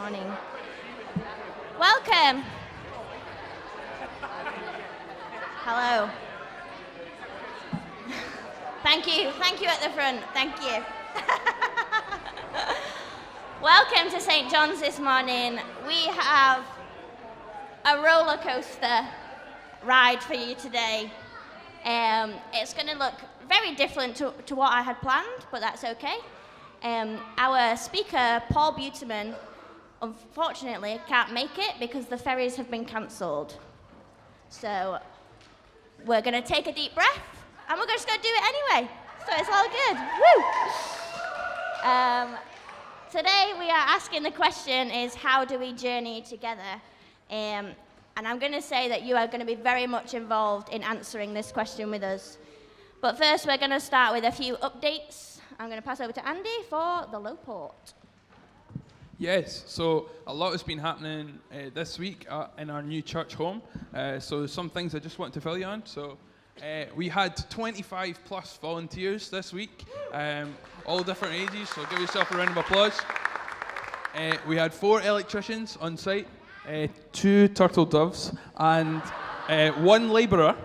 Morning. Welcome. Hello. Thank you at the front, thank you. Welcome to St. John's this morning. We have a roller coaster ride for you today. It's going to look very different to what I had planned, but that's okay. Our speaker, Paul Buterman, unfortunately can't make it because the ferries have been cancelled. So we're going to take a deep breath and we're just going to do it anyway. So it's all good. Woo! Today we are asking the question is, how do we journey together? And I'm going to say that you are going to be very much involved in answering this question with us. But first we're going to start with a few updates. I'm going to pass over to Andy for the low port. Yes, so a lot has been happening this week in our new church home. So some things I just want to fill you on. So we had 25 plus volunteers this week, all different ages, so give yourself a round of applause. We had 4 electricians on site, 2 turtle doves, and 1 labourer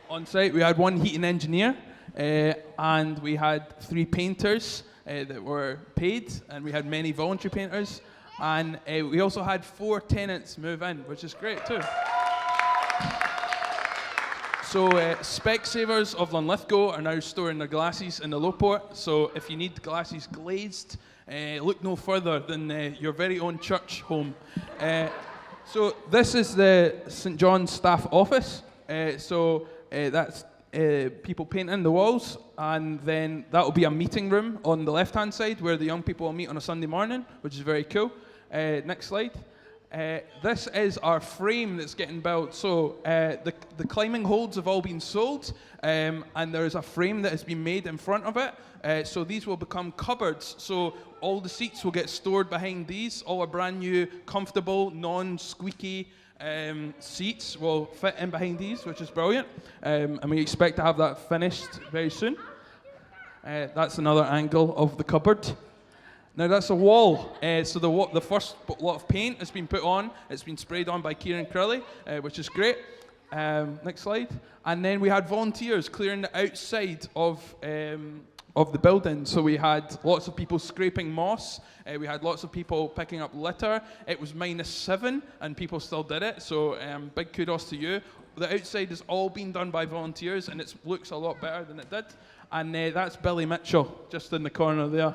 on site. We had 1 heating engineer, and we had 3 painters that were paid, and we had many voluntary painters, and we also had 4 tenants move in, which is great too. So Specsavers of Linlithgow are now storing their glasses in the low port, so if you need glasses glazed, look no further than your very own church home. So this is the St. John's staff office, that's people painting the walls, and then that will be a meeting room on the left-hand side where the young people will meet on a Sunday morning, which is very cool. Next slide. This is our frame that's getting built. So the climbing holds have all been sold, and there is a frame that has been made in front of it. So these will become cupboards. So all the seats will get stored behind these. All our brand new, comfortable, non-squeaky seats will fit in behind these, which is brilliant. And we expect to have that finished very soon. That's another angle of the cupboard. Now that's a wall, so the first lot of paint has been put on. It's been sprayed on by Kieran Crowley, which is great. Next slide. And then we had volunteers clearing the outside of the building. So we had lots of people scraping moss. We had lots of people picking up litter. It was -7 and people still did it. So big kudos to you. The outside has all been done by volunteers and it looks a lot better than it did. And that's Billy Mitchell just in the corner there.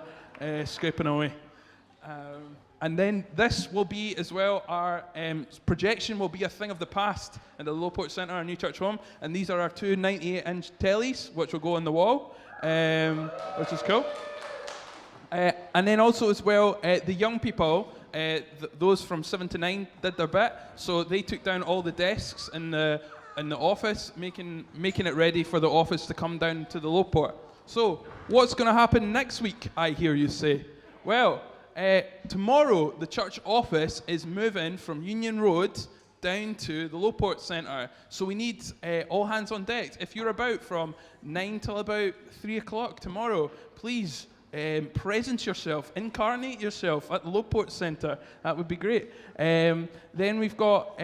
Scraping away. And then this will be as well, our projection will be a thing of the past in the Lowport Centre, our new church home. And these are our 2 98-inch tellies, which will go on the wall, which is cool. And then also as well, the young people, those from 7 to 9 did their bit. So they took down all the desks in the office, making it ready for the office to come down to the Lowport. So, what's going to happen next week, I hear you say? Well, tomorrow the church office is moving from Union Road down to the Lowport Centre. So we need all hands on deck. If you're about from 9 till about 3 o'clock tomorrow, please presence yourself, incarnate yourself at the Lowport Centre. That would be great. Then we've got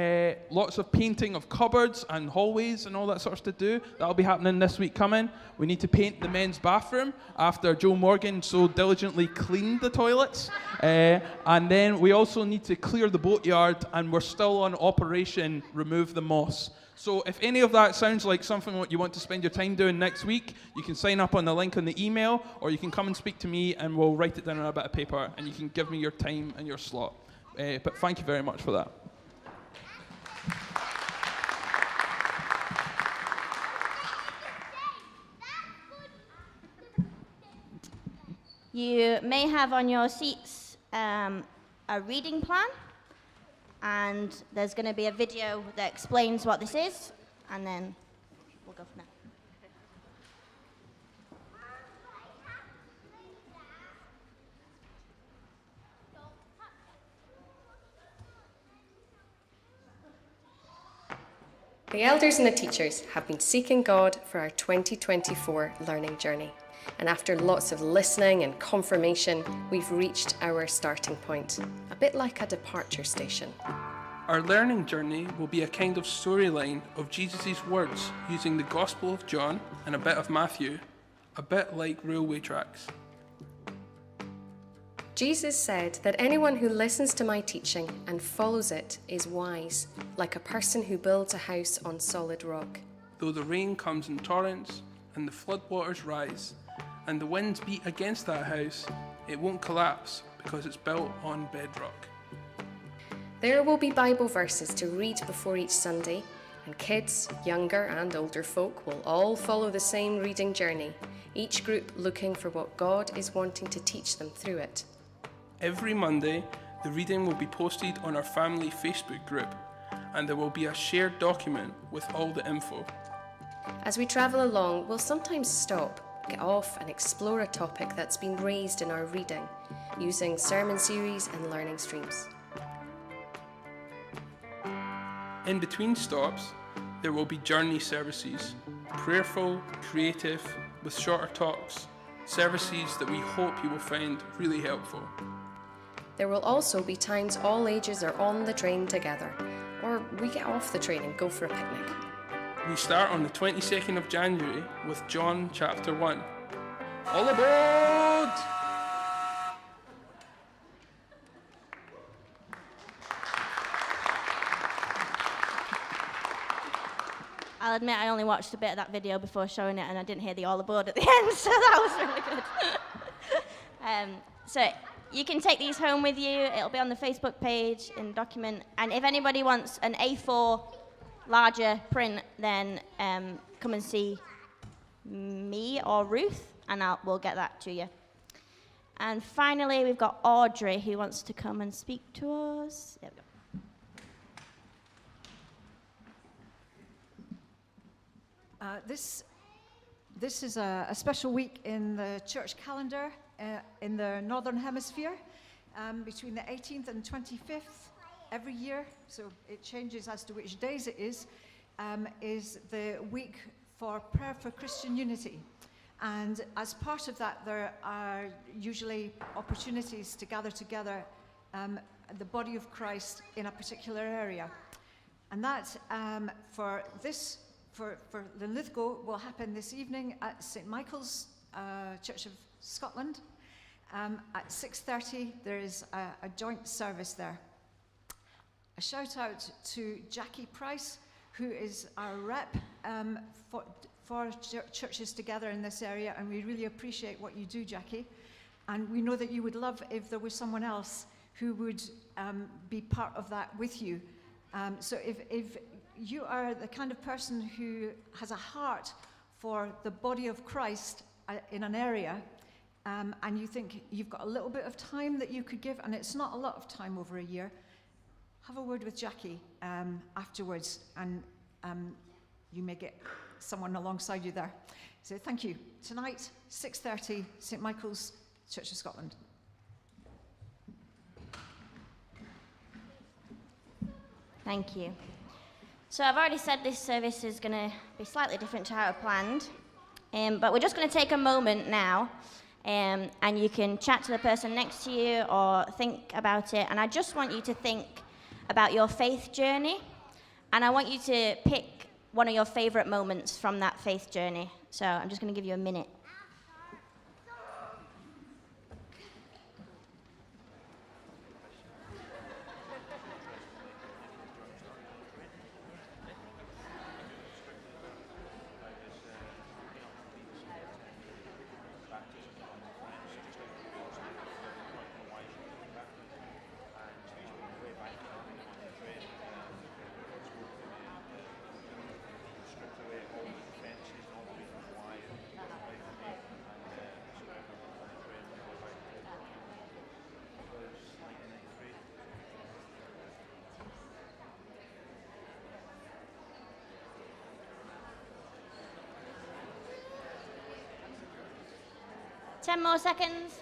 lots of painting of cupboards and hallways and all that sort of stuff to do. That'll be happening this week coming. We need to paint the men's bathroom after Joe Morgan so diligently cleaned the toilets. And then we also need to clear the boatyard, and we're still on Operation Remove the Moss. So if any of that sounds like something that you want to spend your time doing next week, you can sign up on the link on the email, or you can come and speak to me and we'll write it down on a bit of paper and you can give me your time and your slot. But thank you very much for that. You may have on your seats a reading plan, and there's going to be a video that explains what this is, and then we'll go from there. The elders and the teachers have been seeking God for our 2024 learning journey. And after lots of listening and confirmation, we've reached our starting point, a bit like a departure station. Our learning journey will be a kind of storyline of Jesus' words using the Gospel of John and a bit of Matthew, a bit like railway tracks. Jesus said that anyone who listens to my teaching and follows it is wise, like a person who builds a house on solid rock. Though the rain comes in torrents and the floodwaters rise, and the winds beat against that house, it won't collapse because it's built on bedrock. There will be Bible verses to read before each Sunday, and kids, younger and older folk will all follow the same reading journey, each group looking for what God is wanting to teach them through it. Every Monday, the reading will be posted on our family Facebook group, and there will be a shared document with all the info. As we travel along, we'll sometimes stop, get off and explore a topic that's been raised in our reading, using sermon series and learning streams. In between stops, there will be journey services, prayerful, creative, with shorter talks, services that we hope you will find really helpful. There will also be times all ages are on the train together, or we get off the train and go for a picnic. We start on the 22nd of January with John chapter 1. All aboard! I'll admit I only watched a bit of that video before showing it and I didn't hear the all aboard at the end, so that was really good. So you can take these home with you. It'll be on the Facebook page in document. And if anybody wants an A4 larger print, then come and see me or Ruth, and we'll get that to you. And finally, we've got Audrey who wants to come and speak to us. There we go. This is a special week in the church calendar in the Northern Hemisphere, between the 18th and 25th every year, so it changes as to which days it is the week for prayer for Christian unity. And as part of that, there are usually opportunities to gather together the body of Christ in a particular area. And that for Linlithgow will happen this evening at St. Michael's Church of Scotland. At 6:30 there is a joint service there. A shout out to Jackie Price, who is our rep for churches together in this area, and we really appreciate what you do, Jackie. And we know that you would love if there was someone else who would be part of that with you. So if you are the kind of person who has a heart for the body of Christ in an area, and you think you've got a little bit of time that you could give, and it's not a lot of time over a year, have a word with Jackie afterwards, and you may get someone alongside you there. So thank you. Tonight, 6:30, St. Michael's, Church of Scotland. Thank you. So I've already said this service is going to be slightly different to how I planned, but we're just going to take a moment now, and you can chat to the person next to you or think about it, and I just want you to think about your faith journey, and I want you to pick one of your favourite moments from that faith journey. So I'm just going to give you a minute. Ten more seconds.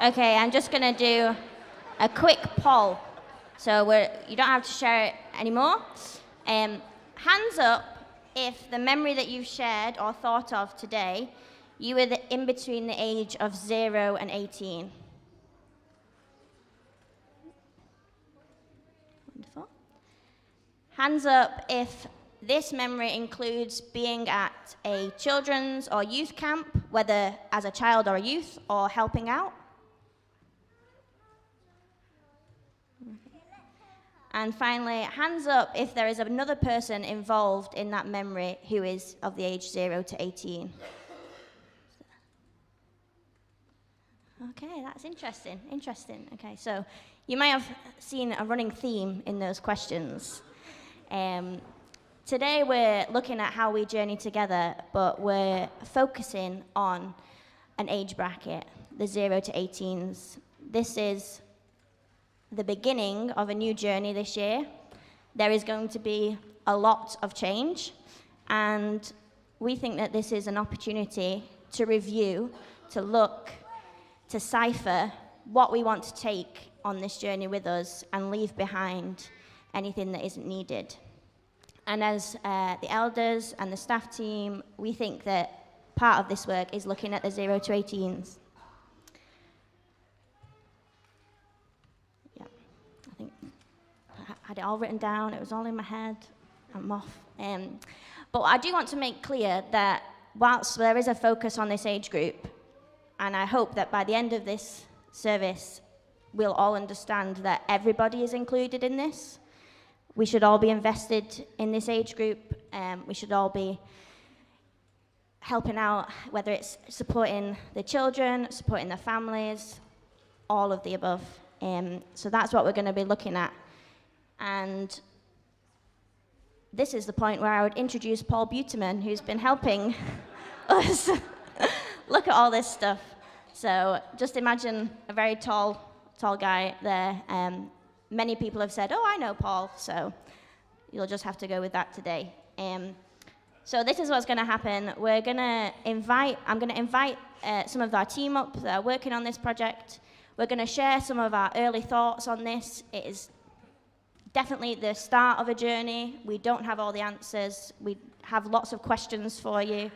Okay, I'm just going to do a quick poll. So you don't have to share it anymore. Hands up if the memory that you've shared or thought of today, you were in between the age of 0 and 18. Wonderful. Hands up if this memory includes being at a children's or youth camp, whether as a child or a youth, or helping out. And finally, hands up if there is another person involved in that memory who is of the age 0 to 18. Okay, that's interesting. Okay, so you might have seen a running theme in those questions. Today we're looking at how we journey together, but we're focusing on an age bracket, the 0 to 18s. This is the beginning of a new journey this year. There is going to be a lot of change, and we think that this is an opportunity to review, to look, to cipher what we want to take on this journey with us and leave behind anything that isn't needed. And as the elders and the staff team, we think that part of this work is looking at the 0 to 18s. Yeah, I think I had it all written down. It was all in my head. I'm off. But I do want to make clear that whilst there is a focus on this age group, and I hope that by the end of this service, we'll all understand that everybody is included in this. We should all be invested in this age group. We should all be helping out, whether it's supporting the children, supporting the families, all of the above. So that's what we're going to be looking at. And this is the point where I would introduce Paul Buterman, who's been helping us look at all this stuff. So just imagine a very tall guy there. Many people have said, "Oh, I know Paul," so you'll just have to go with that today. So this is what's going to happen. I'm going to invite some of our team up that are working on this project. We're going to share some of our early thoughts on this. It is definitely the start of a journey. We don't have all the answers. We have lots of questions for you.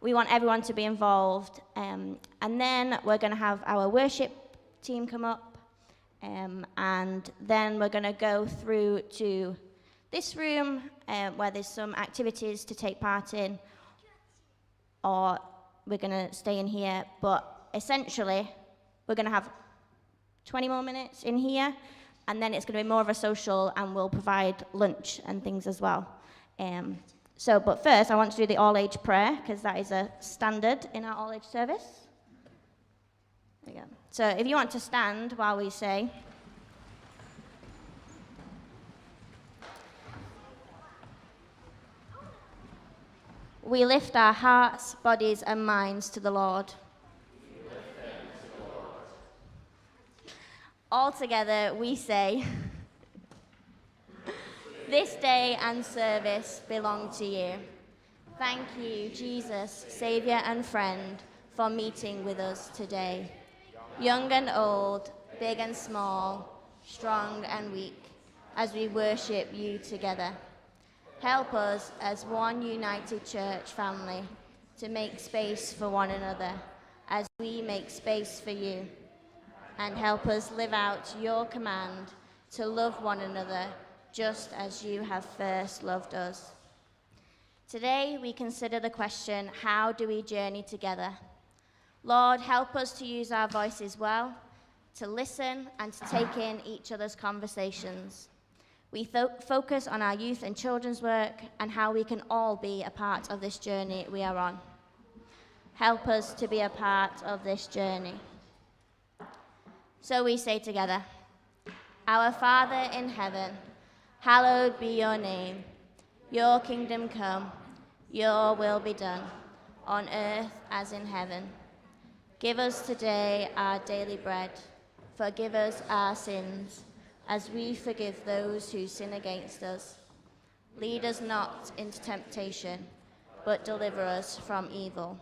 We want everyone to be involved. And then we're going to have our worship team come up. And then we're going to go through to this room where there's some activities to take part in, or we're going to stay in here. But essentially, we're going to have 20 more minutes in here, and then it's going to be more of a social, and we'll provide lunch and things as well. But first, I want to do the all-age prayer, because that is a standard in our all-age service. There we go. So if you want to stand while we say, we lift our hearts, bodies, and minds to the Lord. All together we say, this day and service belong to you. Thank you, Jesus, Saviour and friend, for meeting with us today. Young and old, big and small, strong and weak, as we worship you together. Help us as one united church family to make space for one another as we make space for you. And help us live out your command to love one another just as you have first loved us. Today we consider the question, how do we journey together? Lord, help us to use our voices well, to listen and to take in each other's conversations. We focus on our youth and children's work and how we can all be a part of this journey we are on. Help us to be a part of this journey. So we say together, Our Father in heaven, hallowed be your name. Your kingdom come, your will be done, on earth as in heaven. Give us today our daily bread. Forgive us our sins, as we forgive those who sin against us. Lead us not into temptation, but deliver us from evil.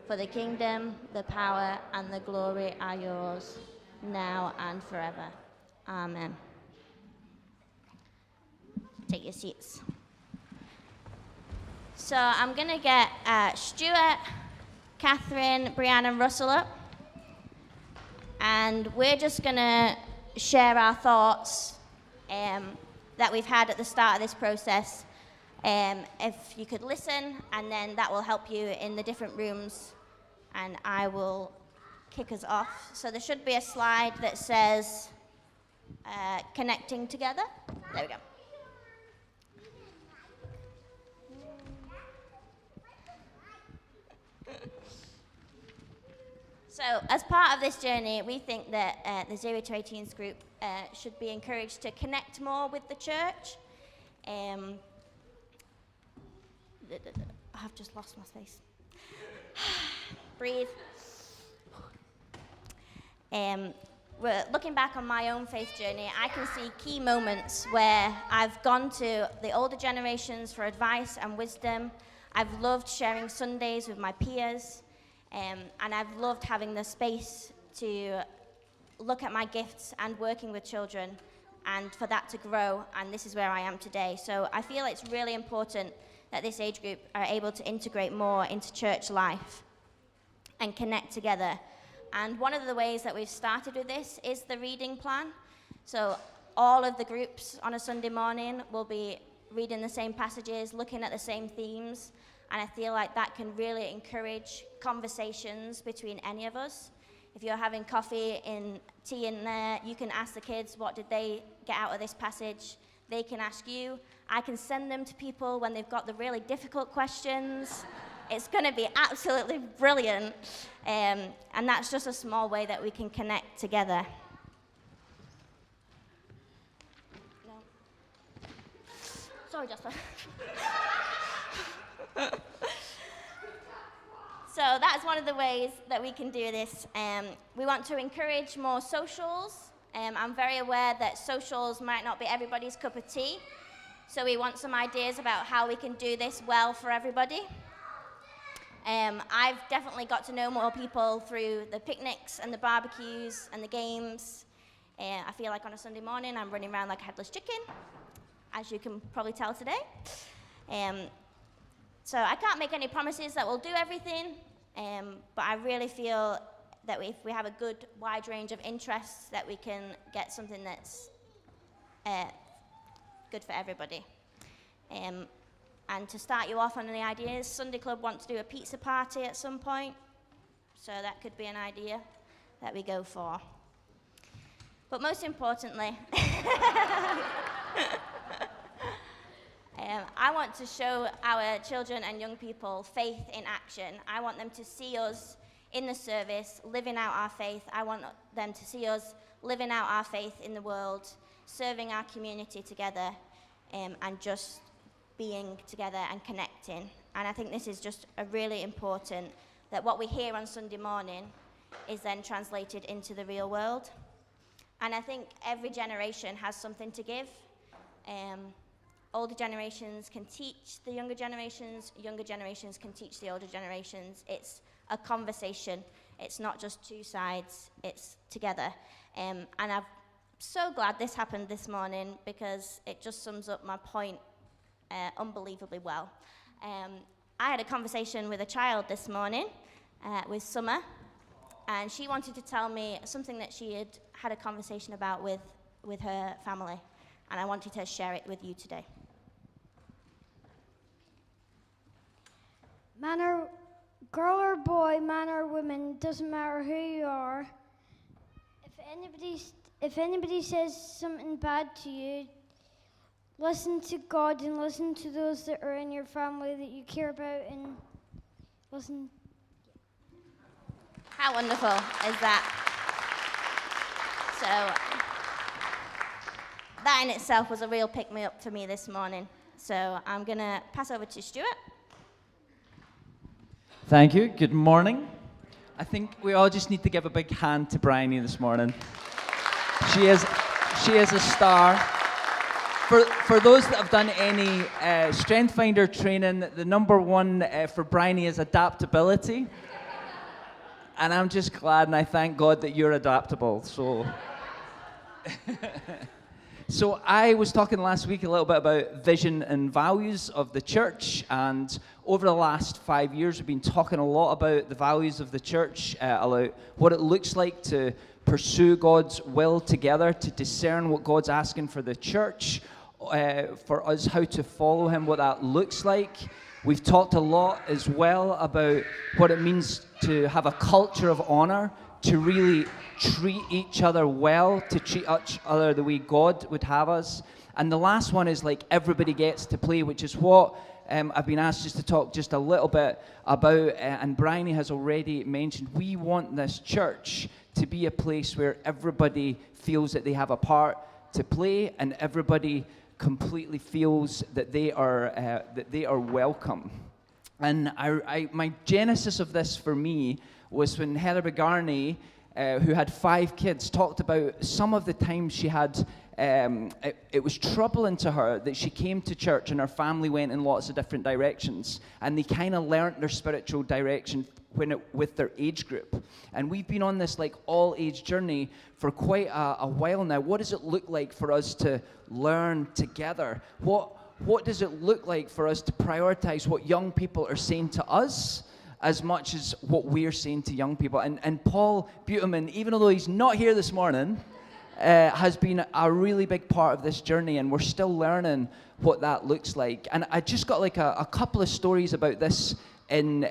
For the kingdom, the power, and the glory are yours, now and forever. Amen. Take your seats. So I'm going to get Stuart, Catherine, Brianna, and Russell up. And we're just going to share our thoughts that we've had at the start of this process. If you could listen, and then that will help you in the different rooms. And I will kick us off. So there should be a slide that says connecting together. There we go. So as part of this journey, we think that the 0 to 18s group should be encouraged to connect more with the church. I've just lost my space. Breathe. We're looking back on my own faith journey, I can see key moments where I've gone to the older generations for advice and wisdom. I've loved sharing Sundays with my peers. And I've loved having the space to look at my gifts and working with children and for that to grow, and this is where I am today. So I feel it's really important that this age group are able to integrate more into church life and connect together. And one of the ways that we've started with this is the reading plan. So all of the groups on a Sunday morning will be reading the same passages, looking at the same themes, and I feel like that can really encourage conversations between any of us. If you're having coffee and tea in there, you can ask the kids, what did they get out of this passage? They can ask you. I can send them to people when they've got the really difficult questions. It's going to be absolutely brilliant. And that's just a small way that we can connect together. No. Sorry, Jasper. So that's one of the ways that we can do this. We want to encourage more socials. I'm very aware that socials might not be everybody's cup of tea. So we want some ideas about how we can do this well for everybody. I've definitely got to know more people through the picnics and the barbecues and the games. I feel like on a Sunday morning I'm running around like a headless chicken, as you can probably tell today. So I can't make any promises that we'll do everything, but I really feel that if we have a good wide range of interests, that we can get something that's good for everybody. And to start you off on the ideas, Sunday Club want to do a pizza party at some point, so that could be an idea that we go for. But most importantly, I want to show our children and young people faith in action. I want them to see us in the service, living out our faith. I want them to see us living out our faith in the world, serving our community together, and just being together and connecting. And I think this is just a really important, that what we hear on Sunday morning is then translated into the real world. And I think every generation has something to give. Older generations can teach the younger generations can teach the older generations. It's a conversation. It's not just two sides, it's together. And I'm so glad this happened this morning because it just sums up my point unbelievably well. I had a conversation with a child this morning, with Summer, and she wanted to tell me something that she had a conversation about with her family, and I wanted to share it with you today. Man or girl or boy, man or woman, doesn't matter who you are. If anybody says something bad to you, listen to God and listen to those that are in your family that you care about, and listen. How wonderful is that? So that in itself was a real pick-me-up for me this morning. So I'm going to pass over to Stuart. Thank you. Good morning. I think we all just need to give a big hand to Briony this morning. She is a star. For those that have done any Strength Finder training, the number one for Briony is adaptability. And I'm just glad and I thank God that you're adaptable. So I was talking last week a little bit about vision and values of the church, and over the last 5 years we've been talking a lot about the values of the church, about what it looks like to pursue God's will together, to discern what God's asking for the church, for us how to follow him, what that looks like. We've talked a lot as well about what it means to have a culture of honor, to really treat each other well, to treat each other the way God would have us. And the last one is like everybody gets to play, which is what I've been asked just to talk just a little bit about, and Briony has already mentioned. We want this church to be a place where everybody feels that they have a part to play, and everybody completely feels that they are welcome. And my genesis of this for me was when Heather Briony, who had 5 kids, talked about some of the times she had, it was troubling to her that she came to church and her family went in lots of different directions, and they kind of learnt their spiritual direction with their age group. And we've been on this like all-age journey for quite a while now. What does it look like for us to learn together? What does it look like for us to prioritize what young people are saying to us as much as what we're saying to young people? And Paul Buteman, even though he's not here this morning, has been a really big part of this journey, and we're still learning what that looks like. And I just got like a couple of stories about this in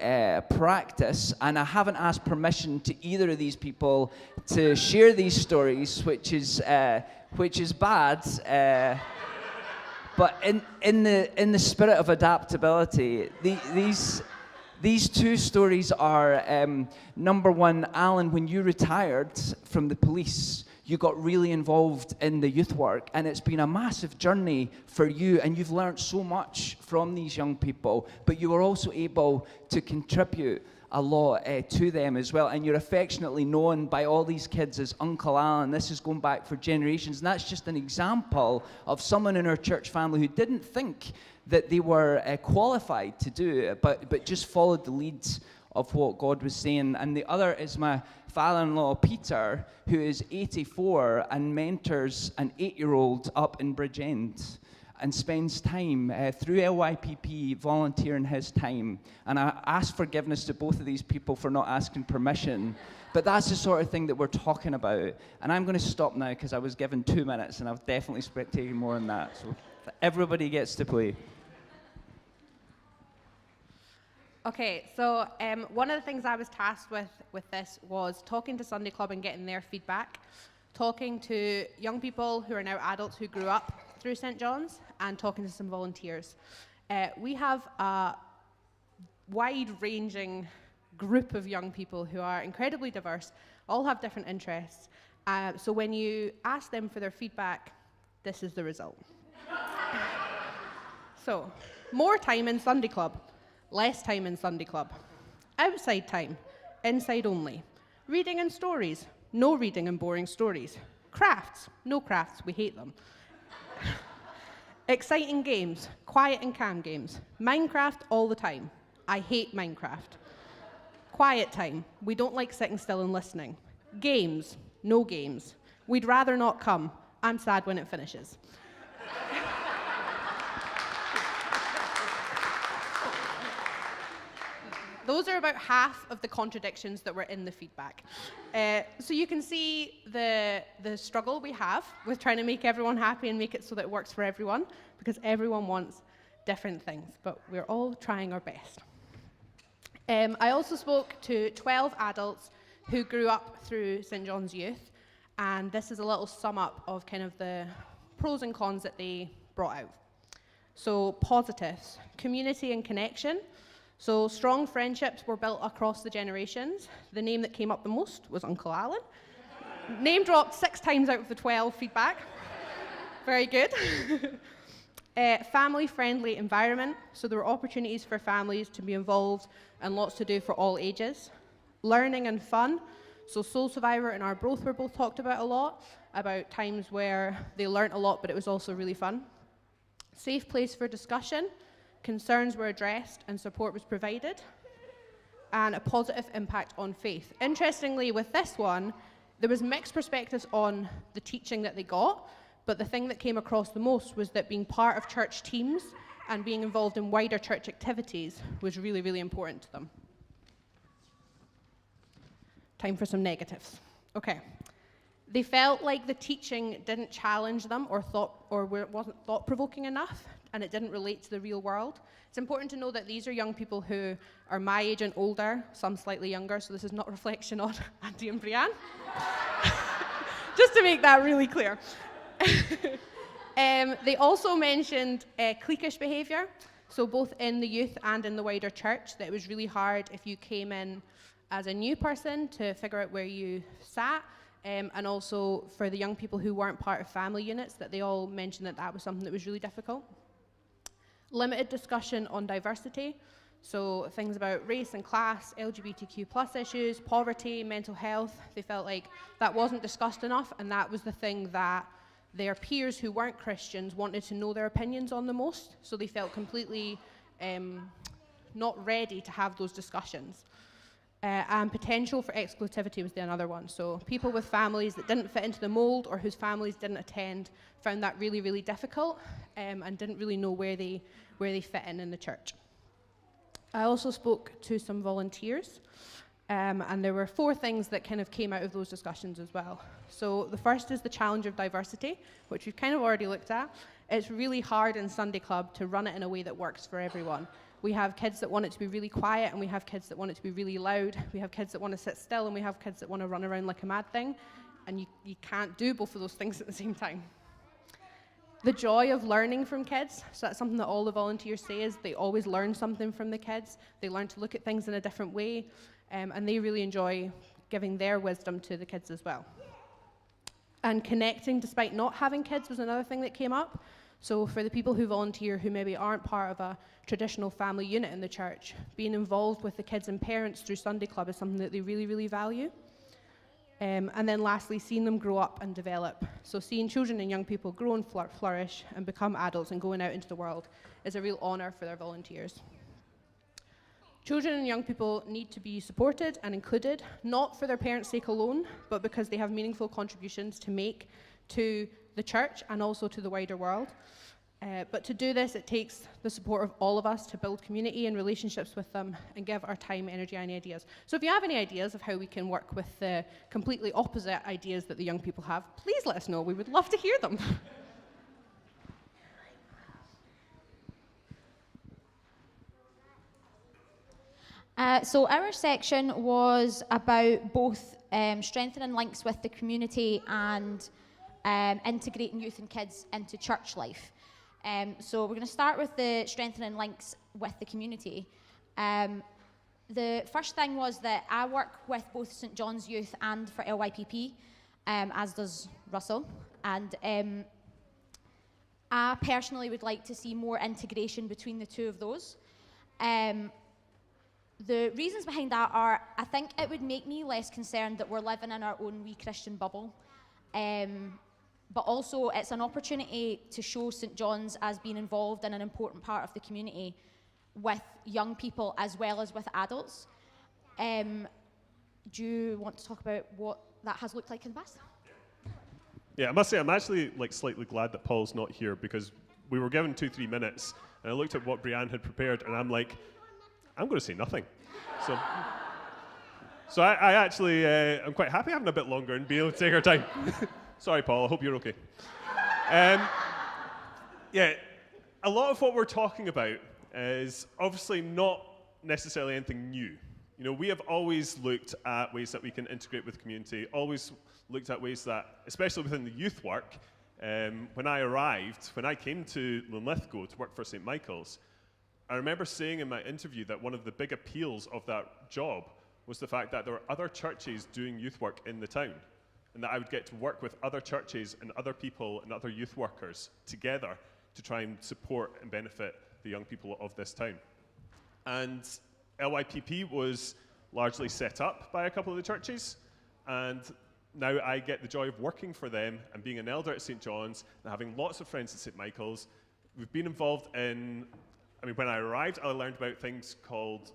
practice, and I haven't asked permission to either of these people to share these stories, which is bad. But in the spirit of adaptability, these 2 stories are, number one, Alan, when you retired from the police, you got really involved in the youth work, and it's been a massive journey for you, and you've learned so much from these young people, but you were also able to contribute a lot to them as well, and you're affectionately known by all these kids as Uncle Alan. This is going back for generations, and that's just an example of someone in our church family who didn't think that they were qualified to do it, but just followed the leads of what God was saying. And the other is my father-in-law, Peter, who is 84 and mentors an 8-year-old up in Bridgend and spends time through LYPP volunteering his time. And I ask forgiveness to both of these people for not asking permission, but that's the sort of thing that we're talking about. And I'm going to stop now because I was given 2 minutes, and I've definitely taken more than that. So everybody gets to play. Okay, so one of the things I was tasked with this was talking to Sunday Club and getting their feedback, talking to young people who are now adults who grew up through St. John's, and talking to some volunteers. We have a wide-ranging group of young people who are incredibly diverse, all have different interests. So when you ask them for their feedback, this is the result. So, more time in Sunday Club. Less time in Sunday Club. Outside time, inside only. Reading and stories, no reading and boring stories. Crafts, no crafts, we hate them. Exciting games, quiet and calm games. Minecraft all the time. I hate Minecraft. Quiet time, we don't like sitting still and listening. Games, no games. We'd rather not come. I'm sad when it finishes. Those are about half of the contradictions that were in the feedback. So you can see the struggle we have with trying to make everyone happy and make it so that it works for everyone, because everyone wants different things, but we're all trying our best. I also spoke to 12 adults who grew up through St. John's Youth, and this is a little sum up of kind of the pros and cons that they brought out. So positives, community and connection. So strong friendships were built across the generations. The name that came up the most was Uncle Alan. Name dropped 6 times out of the 12 feedback. Very good. Family-friendly environment. So there were opportunities for families to be involved and lots to do for all ages. Learning and fun. So Soul Survivor and our Growth were both talked about a lot, about times where they learnt a lot, but it was also really fun. Safe place for discussion. Concerns were addressed and support was provided. and a positive impact on faith. Interestingly, with this one, there was mixed perspectives on the teaching that they got, but the thing that came across the most was that being part of church teams and being involved in wider church activities was really, really important to them. Time for some negatives. Okay. They felt like the teaching didn't challenge them or wasn't thought-provoking enough, and it didn't relate to the real world. It's important to know that these are young people who are my age and older, some slightly younger, so this is not a reflection on Andy and Brianne. Just to make that really clear. They also mentioned cliquish behaviour, so both in the youth and in the wider church, that it was really hard if you came in as a new person to figure out where you sat, and also for the young people who weren't part of family units, that they all mentioned that that was something that was really difficult. Limited discussion on diversity, so things about race and class, LGBTQ plus issues, poverty, mental health. They felt like that wasn't discussed enough, and that was the thing that their peers who weren't Christians wanted to know their opinions on the most, so they felt completely not ready to have those discussions. And potential for exclusivity was the another one. So people with families that didn't fit into the mold or whose families didn't attend found that really, really difficult, and didn't really know where they fit in the church. I also spoke to some volunteers, and there were 4 things that kind of came out of those discussions as well. So the first is the challenge of diversity, which we've kind of already looked at. It's really hard in Sunday Club to run it in a way that works for everyone. We have kids that want it to be really quiet, and we have kids that want it to be really loud. We have kids that want to sit still, and we have kids that want to run around like a mad thing. And you can't do both of those things at the same time. The joy of learning from kids, so that's something that all the volunteers say, is they always learn something from the kids. They learn to look at things in a different way, and they really enjoy giving their wisdom to the kids as well. And connecting despite not having kids was another thing that came up. So for the people who volunteer who maybe aren't part of a traditional family unit in the church, being involved with the kids and parents through Sunday Club is something that they really, really value. And then lastly, seeing them grow up and develop. So seeing children and young people grow and flourish and become adults and going out into the world is a real honour for their volunteers. Children and young people need to be supported and included, not for their parents' sake alone, but because they have meaningful contributions to make to the church and also to the wider world. But to do this, it takes the support of all of us to build community and relationships with them and give our time, energy, and ideas. So if you have any ideas of how we can work with the completely opposite ideas that the young people have, please let us know. We would love to hear them. So our section was about both strengthening links with the community and integrating youth and kids into church life. So we're going to start with the strengthening links with the community. The first thing was that I work with both St John's Youth and for LYPP, as does Russell. And I personally would like to see more integration between the two of those. The reasons behind that are, I think it would make me less concerned that we're living in our own wee Christian bubble. But also it's an opportunity to show St John's as being involved in an important part of the community with young people as well as with adults. Do you want to talk about what that has looked like in the past? Yeah, I must say I'm actually slightly glad that Paul's not here, because we were given 2-3 minutes and I looked at what Brianne had prepared and I'm like, I'm going to say nothing. So I actually I'm quite happy having a bit longer and being able to take our time. Sorry, Paul, I hope you're okay. Yeah, a lot of what we're talking about is obviously not necessarily anything new. You know, we have always looked at ways that we can integrate with the community, always looked at ways that, especially within the youth work, when I came to Linlithgow to work for St Michael's, I remember saying in my interview that one of the big appeals of that job was the fact that there were other churches doing youth work in the town, and that I would get to work with other churches and other people and other youth workers together to try and support and benefit the young people of this town. And LYPP was largely set up by a couple of the churches, and now I get the joy of working for them and being an elder at St John's and having lots of friends at St Michael's. We've been involved in, when I arrived, I learned about things called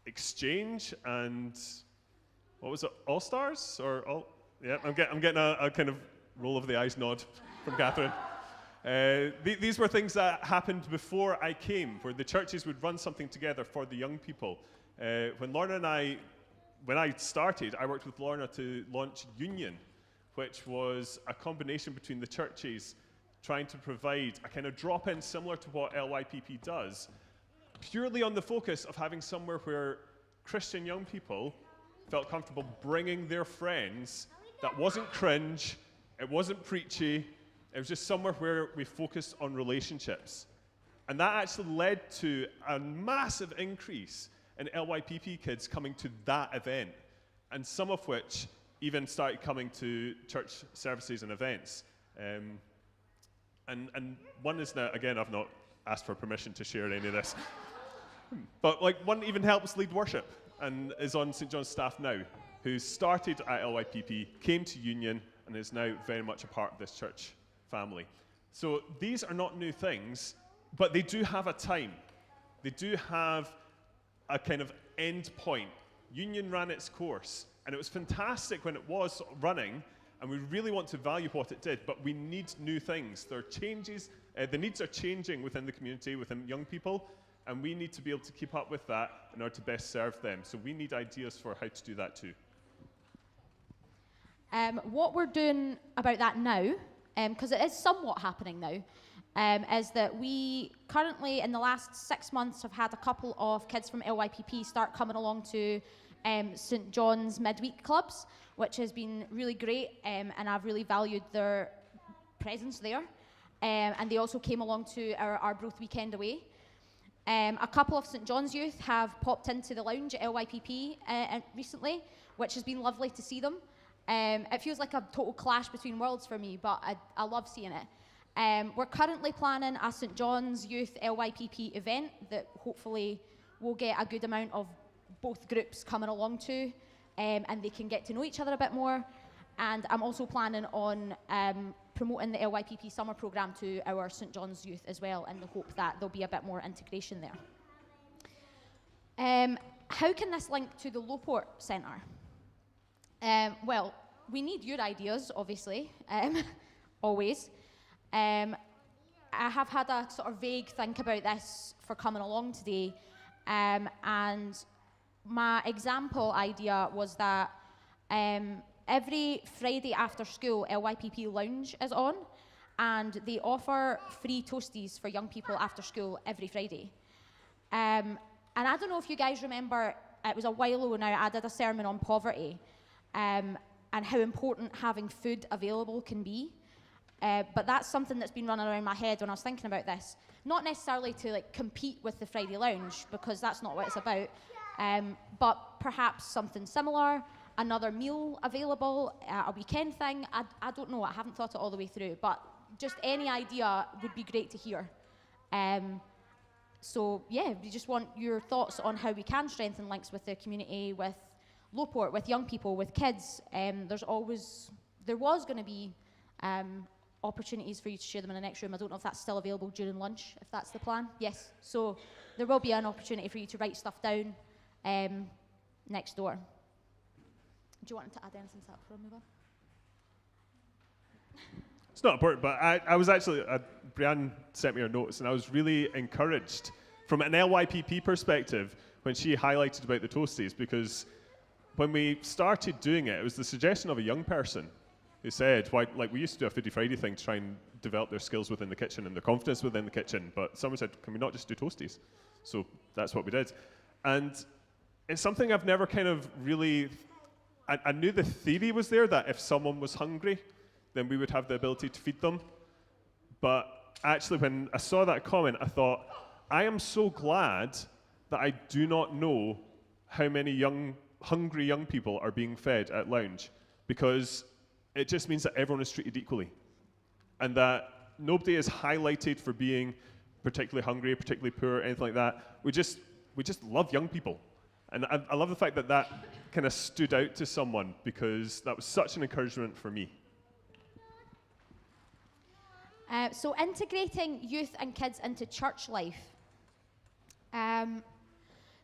exchange and what was it, All Stars or all? Yeah, I'm getting a kind of roll of the eyes nod from Catherine. These were things that happened before I came, where the churches would run something together for the young people. When Lorna and when I started, I worked with Lorna to launch Union, which was a combination between the churches trying to provide a kind of drop-in similar to what LYPP does, purely on the focus of having somewhere where Christian young people felt comfortable bringing their friends. That wasn't cringe, it wasn't preachy, it was just somewhere where we focused on relationships. And that actually led to a massive increase in LYPP kids coming to that event, and some of which even started coming to church services and events. And one is now, again, I've not asked for permission to share any of this, but like one even helps lead worship and is on St. John's staff now, who started at LYPP, came to Union, and is now very much a part of this church family. So these are not new things, but they do have a time. They do have a kind of end point. Union ran its course, and it was fantastic when it was running, and we really want to value what it did, but we need new things. There are changes, the needs are changing within the community, within young people, and we need to be able to keep up with that in order to best serve them. So we need ideas for how to do that too. What we're doing about that now, because it is somewhat happening now, is that we currently, in the last 6 months, have had a couple of kids from LYPP start coming along to St. John's midweek clubs, which has been really great, and I've really valued their presence there. And they also came along to our Arbroath weekend away. A couple of St. John's youth have popped into the lounge at LYPP recently, which has been lovely to see them. It feels like a total clash between worlds for me, but I love seeing it. We're currently planning a St. John's Youth LYPP event that hopefully we'll get a good amount of both groups coming along to, and they can get to know each other a bit more. And I'm also planning on promoting the LYPP summer programme to our St. John's youth as well, in the hope that there'll be a bit more integration there. How can this link to the Lowport Centre? Well, we need your ideas, obviously, always. I have had a sort of vague think about this for coming along today, and my example idea was that every Friday after school, LYPP Lounge is on, and they offer free toasties for young people after school every Friday. And I don't know if you guys remember, it was a while ago now, I did a sermon on poverty, and how important having food available can be. But that's something that's been running around my head when I was thinking about this. Not necessarily to like compete with the Friday Lounge, because that's not what it's about, but perhaps something similar, another meal available, a weekend thing. I don't know, I haven't thought it all the way through, but just any idea would be great to hear. So yeah, we just want your thoughts on how we can strengthen links with the community, with Lowport, with young people, with kids. There was going to be opportunities for you to share them in the next room. I don't know if that's still available during lunch, if that's the plan. Yes, so there will be an opportunity for you to write stuff down next door. Do you want to add anything to that before I move on? It's not important, but I was actually, Brianne sent me her notes, and I was really encouraged from an LYPP perspective when she highlighted about the toasties, because when we started doing it, it was the suggestion of a young person who said, why, like we used to do a Foodie Friday thing to try and develop their skills within the kitchen and their confidence within the kitchen, but someone said, can we not just do toasties? So that's what we did. And it's something I've never kind of really, I knew the theory was there that if someone was hungry, then we would have the ability to feed them. But actually, when I saw that comment, I thought, I am so glad that I do not know how many hungry young people are being fed at Lounge, because it just means that everyone is treated equally, and that nobody is highlighted for being particularly hungry, particularly poor, anything like that. We just love young people. And I love the fact that that kind of stood out to someone, because that was such an encouragement for me. So integrating youth and kids into church life.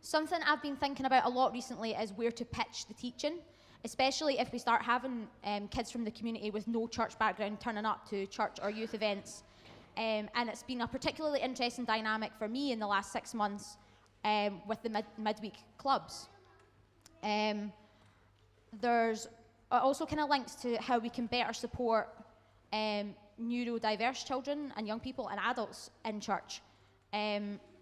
Something I've been thinking about a lot recently is where to pitch the teaching, especially if we start having kids from the community with no church background turning up to church or youth events. And it's been a particularly interesting dynamic for me in the last 6 months with the midweek clubs. There's also kind of links to how we can better support neurodiverse children and young people and adults in church,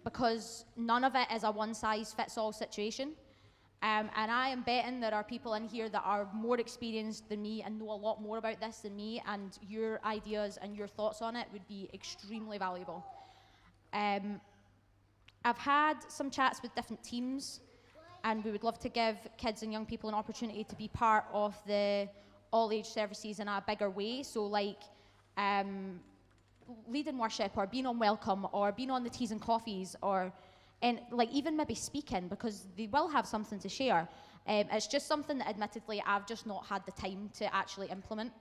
because none of it is a one-size-fits-all situation. And I am betting there are people in here that are more experienced than me and know a lot more about this than me, and your ideas and your thoughts on it would be extremely valuable. I've had some chats with different teams, and we would love to give kids and young people an opportunity to be part of the all-age services in a bigger way. So like leading worship, or being on welcome, or being on the teas and coffees, or and like even maybe speaking, because they will have something to share. It's just something that admittedly I've just not had the time to actually implement,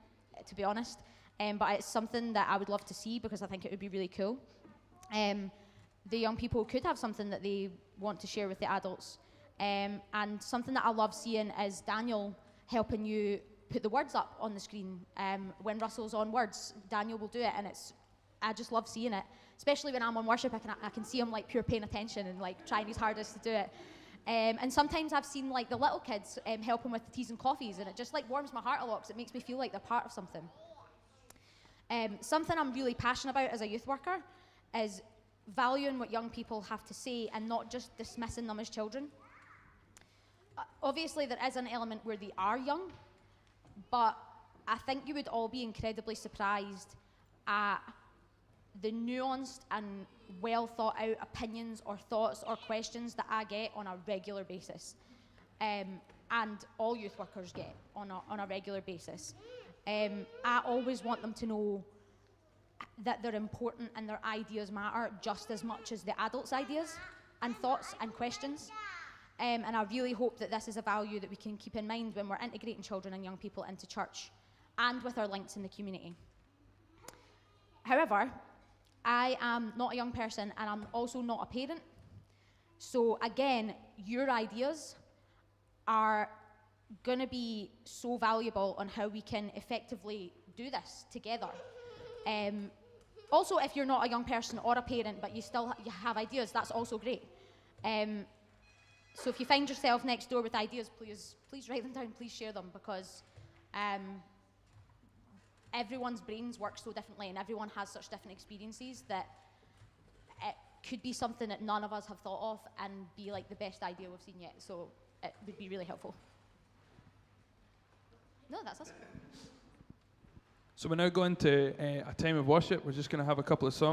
to be honest. But it's something that I would love to see, because I think it would be really cool. The young people could have something that they want to share with the adults. And something that I love seeing is Daniel helping you put the words up on the screen. When Russell's on words, Daniel will do it, and I just love seeing it. Especially when I'm on worship, I can see him like pure paying attention and like trying his hardest to do it. And sometimes I've seen like the little kids helping with the teas and coffees, and it just like warms my heart a lot, because it makes me feel like they're part of something. Something I'm really passionate about as a youth worker is valuing what young people have to say and not just dismissing them as children. Obviously, there is an element where they are young, but I think you would all be incredibly surprised at the nuanced and well thought out opinions or thoughts or questions that I get on a regular basis, and all youth workers get on a regular basis. I always want them to know that they're important and their ideas matter just as much as the adults' ideas and thoughts and questions. And I really hope that this is a value that we can keep in mind when we're integrating children and young people into church and with our links in the community. However, I am not a young person, and I'm also not a parent. So again, your ideas are going to be so valuable on how we can effectively do this together. Also, if you're not a young person or a parent, but you have ideas, that's also great. So if you find yourself next door with ideas, please write them down, please share them, because everyone's brains work so differently, and everyone has such different experiences that it could be something that none of us have thought of and be like the best idea we've seen yet. So it would be really helpful. No, that's us. So we're now going to a time of worship. We're just going to have a couple of songs.